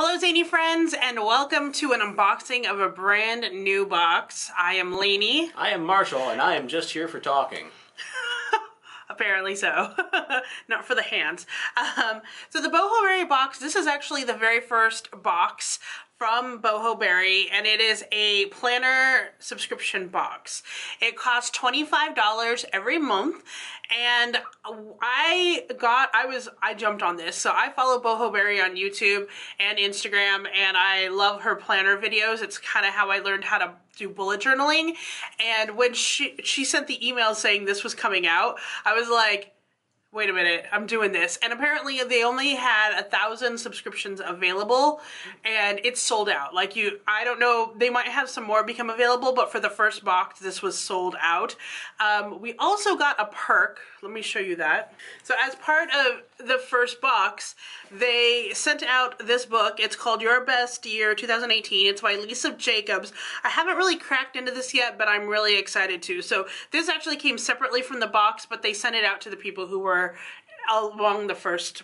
Hello Zainey friends, and welcome to an unboxing of a brand new box. I am Laney. I am Marshall, and I am just here for talking. Apparently so. Not for the hands. So the Boho Berry box, this is actually the very first box from Boho Berry, and it is a planner subscription box. It costs $25 every month, and I jumped on this. So I follow Boho Berry on YouTube and Instagram, and I love her planner videos. It's kind of how I learned how to do bullet journaling. And when she sent the email saying this was coming out, I was like, wait a minute, I'm doing this. And apparently they only had 1,000 subscriptions available, and it's sold out. Like, I don't know, they might have some more become available, but for the first box, this was sold out. We also got a perk. Let me show you that. So as part of the first box, they sent out this book. It's called Your Best Year 2018. It's by Lisa Jacobs. I haven't really cracked into this yet, but I'm really excited to. So this actually came separately from the box, but they sent it out to the people who were along the first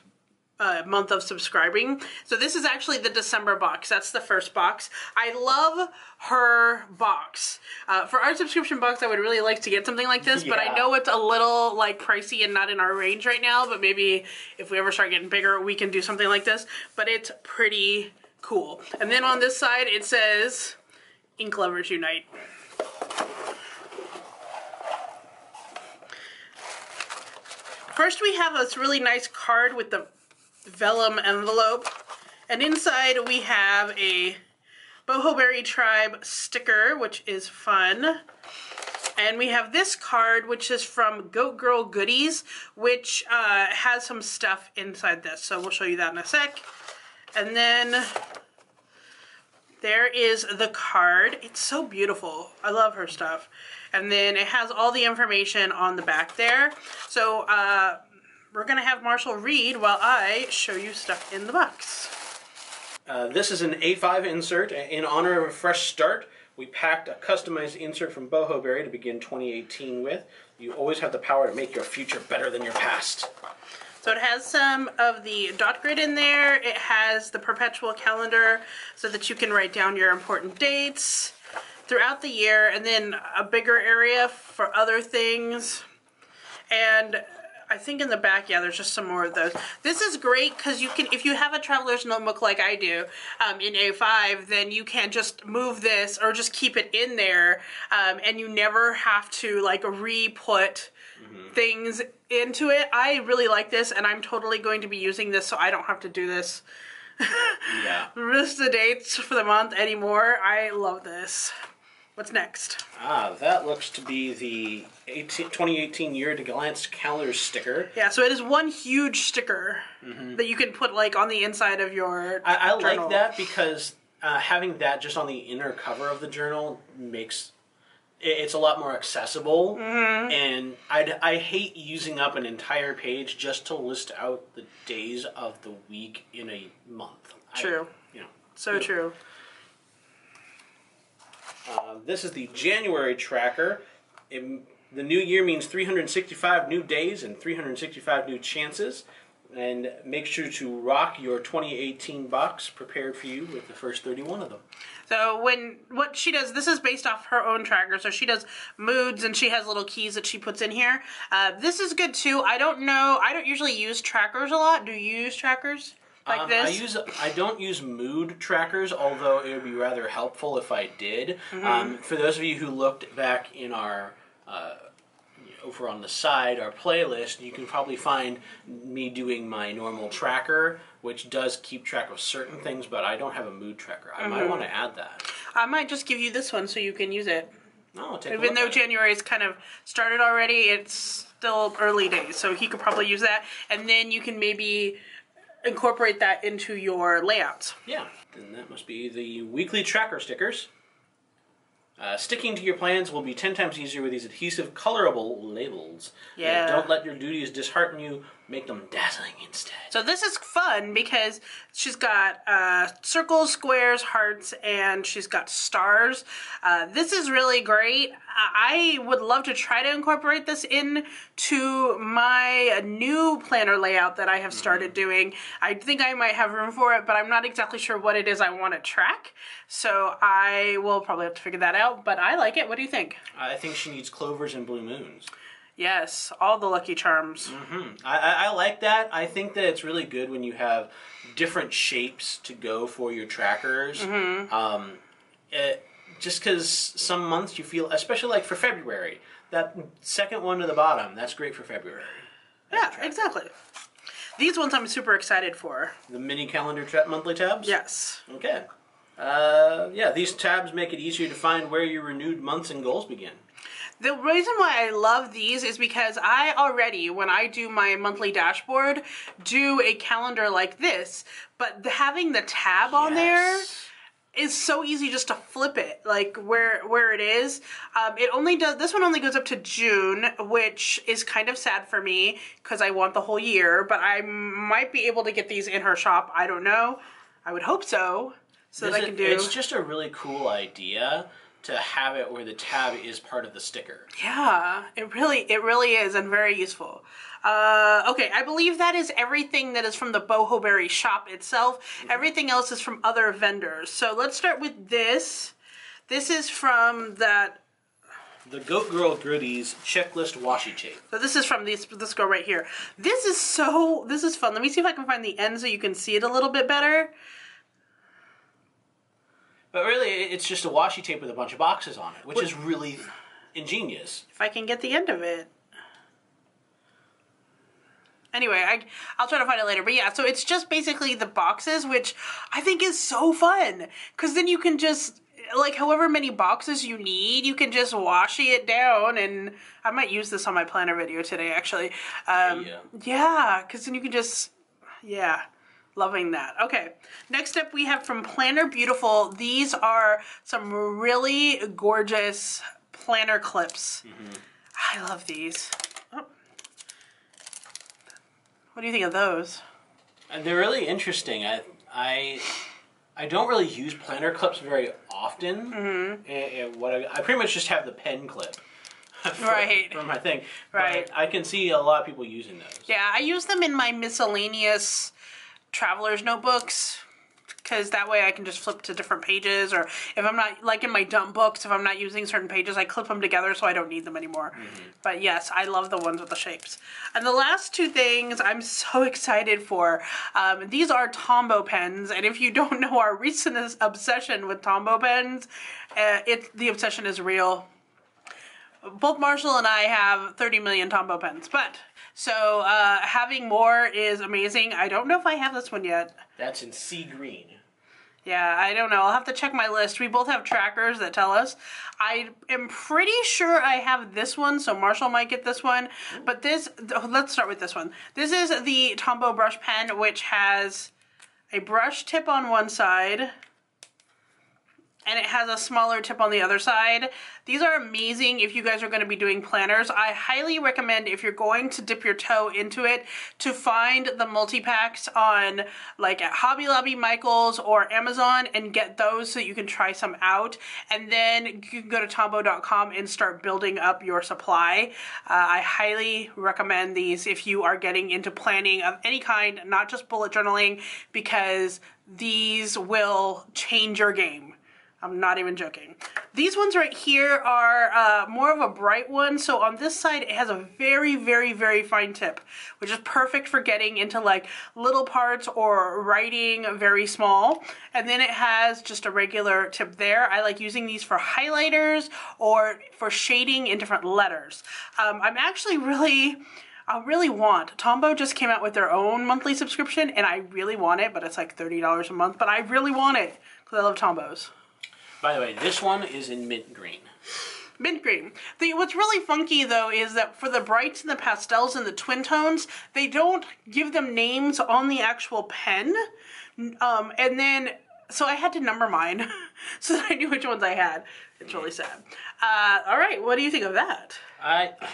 month of subscribing. So this is actually the December box. That's the first box. I love her box. For our subscription box, I would really like to get something like this, but I know it's a little like pricey and not in our range right now, but maybe if we ever start getting bigger, we can do something like this. But it's pretty cool. And then on this side, it says, Ink Lovers Unite. First, we have this really nice card with the vellum envelope, and inside we have a Boho Berry Tribe sticker, which is fun. And we have this card, which is from Goat Girl Goodies, which has some stuff inside this. So we'll show you that in a sec. And then there is the card. It's so beautiful. I love her stuff. And then it has all the information on the back there. So we're going to have Marshall read while I show you stuff in the box. This is an A5 insert. In honor of a fresh start, we packed a customized insert from Boho Berry to begin 2018 with. You always have the power to make your future better than your past. So it has some of the dot grid in there. It has the perpetual calendar so that you can write down your important dates throughout the year, and then a bigger area for other things. And I think in the back, yeah, there's just some more of those. This is great because you can, if you have a traveler's notebook like I do in A5, then you can just move this or just keep it in there, and you never have to like re-put things into it. I really like this, and I'm totally going to be using this so I don't have to do this. List the dates for the month anymore. I love this. What's next? That looks to be the 2018 Year at a Glance calendar sticker. Yeah, so it is one huge sticker that you can put like on the inside of your I journal. like that because having that just on the inner cover of the journal makes it's a lot more accessible. And I hate using up an entire page just to list out the days of the week in a month. True. True. This is the January tracker. The new year means 365 new days and 365 new chances. And make sure to rock your 2018 box prepared for you with the first 31 of them. So what she does, this is based off her own tracker. So she does moods, and she has little keys that she puts in here. This is good too. I don't know. I don't usually use trackers a lot. Do you use trackers like this? I don't use mood trackers, although it would be rather helpful if I did. For those of you who looked back in our over on the side, our playlist, you can probably find me doing my normal tracker, which does keep track of certain things, but I don't have a mood tracker. I might want to add that. I might just give you this one so you can use it. Oh, take a look Even though at January's kind of started already, it's still early days, so he could probably use that, and then you can maybe incorporate that into your layouts. Yeah, then that must be the weekly tracker stickers. Sticking to your plans will be 10 times easier with these adhesive, colorable labels. Yeah. Don't let your duties dishearten you. make them dazzling instead. So this is fun because she's got circles, squares, hearts, and she's got stars. This is really great. I would love to try to incorporate this into my new planner layout that I have started doing. I think I might have room for it, but I'm not exactly sure what it is I want to track. So I will probably have to figure that out, but I like it. What do you think? I think she needs clovers and blue moons. Yes, all the Lucky Charms. I like that. I think that it's really good when you have different shapes to go for your trackers. Just because some months you feel, especially like for February, that second one to the bottom, that's great for February. Yeah, exactly. These ones I'm super excited for. The mini calendar monthly tabs? Yes. Okay. Yeah, these tabs make it easier to find where your renewed months and goals begin. The reason why I love these is because I already, when I do my monthly dashboard, do a calendar like this, but having the tab on there is so easy just to flip it, like where it is. It only does, this one only goes up to June, which is kind of sad for me because I want the whole year, but I might be able to get these in her shop. I don't know. I would hope so. So that I can do. It's just a really cool idea to have it where the tab is part of the sticker. Yeah, it really is, and very useful. Okay, I believe that is everything that is from the Boho Berry shop itself. Everything else is from other vendors. So let's start with this. This is from the Goat Girl Goodies Checklist Washi Tape. So this is from this girl right here. This is fun. Let me see if I can find the end so you can see it a little bit better. But really, it's just a washi tape with a bunch of boxes on it, which is really ingenious. If I can get the end of it. Anyway, I'll try to find it later. But yeah, so it's just basically the boxes, which I think is so fun. Because then you can just, like, however many boxes you need, you can just washi it down. And I might use this on my planner video today, actually. Yeah, because then you can just, yeah. Loving that. Okay, next up we have from Planner Beautiful. These are some really gorgeous planner clips. I love these. Oh. What do you think of those? They're really interesting. I don't really use planner clips very often. I pretty much just have the pen clip. For my thing. Right. But I can see a lot of people using those. Yeah, I use them in my miscellaneous traveler's notebooks because that way I can just flip to different pages, or if I'm not, like in my dump books, if I'm not using certain pages, I clip them together so I don't need them anymore. But yes, I love the ones with the shapes. And the last two things I'm so excited for. These are Tombow pens, and if you don't know our recent obsession with Tombow pens, the obsession is real. Both Marshall and I have 30 million Tombow pens, but so having more is amazing. I don't know if I have this one yet. That's in sea green. Yeah, I don't know. I'll have to check my list. We both have trackers that tell us. I am pretty sure I have this one, so Marshall might get this one. But let's start with this one. This is the Tombow brush pen, which has a brush tip on one side, and it has a smaller tip on the other side. These are amazing if you guys are going to be doing planners. I highly recommend, if you're going to dip your toe into it, to find the multi-packs on, like, at Hobby Lobby, Michael's, or Amazon, and get those so you can try some out. And then you can go to tombow.com and start building up your supply. I highly recommend these if you are getting into planning of any kind, not just bullet journaling, because these will change your game. I'm not even joking. These ones right here are more of a bright one. So on this side, it has a very, very, very fine tip, which is perfect for getting into like little parts or writing very small. And then it has just a regular tip there. I like using these for highlighters or for shading in different letters. I'm actually I really want. Tombow just came out with their own monthly subscription, and I really want it, but it's like $30 a month. But I really want it because I love Tombows. By the way, this one is in mint green. Mint green. What's really funky, though, is that for the brights and the pastels and the twin tones, they don't give them names on the actual pen. And then, so I had to number mine. so that I knew which ones I had. It's really sad. All right, what do you think of that?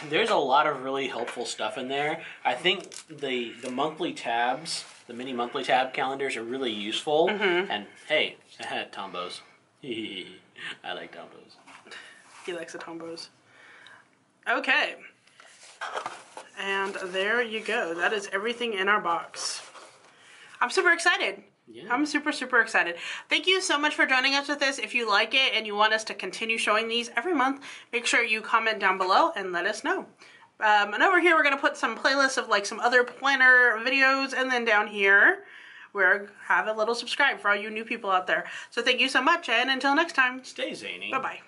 There's a lot of really helpful stuff in there. I think the monthly tabs, the mini monthly tab calendars are really useful. And hey, Tombos. I like Tombos. He likes the Tombos. Okay. And there you go. That is everything in our box. I'm super excited. Yeah. I'm super, super excited. Thank you so much for joining us with this. If you like it and you want us to continue showing these every month, make sure you comment down below and let us know. And over here, we're going to put some playlists of like some other planner videos. And then down here, we're have a little subscribe for all you new people out there. So thank you so much. And until next time, stay zany. Bye-bye.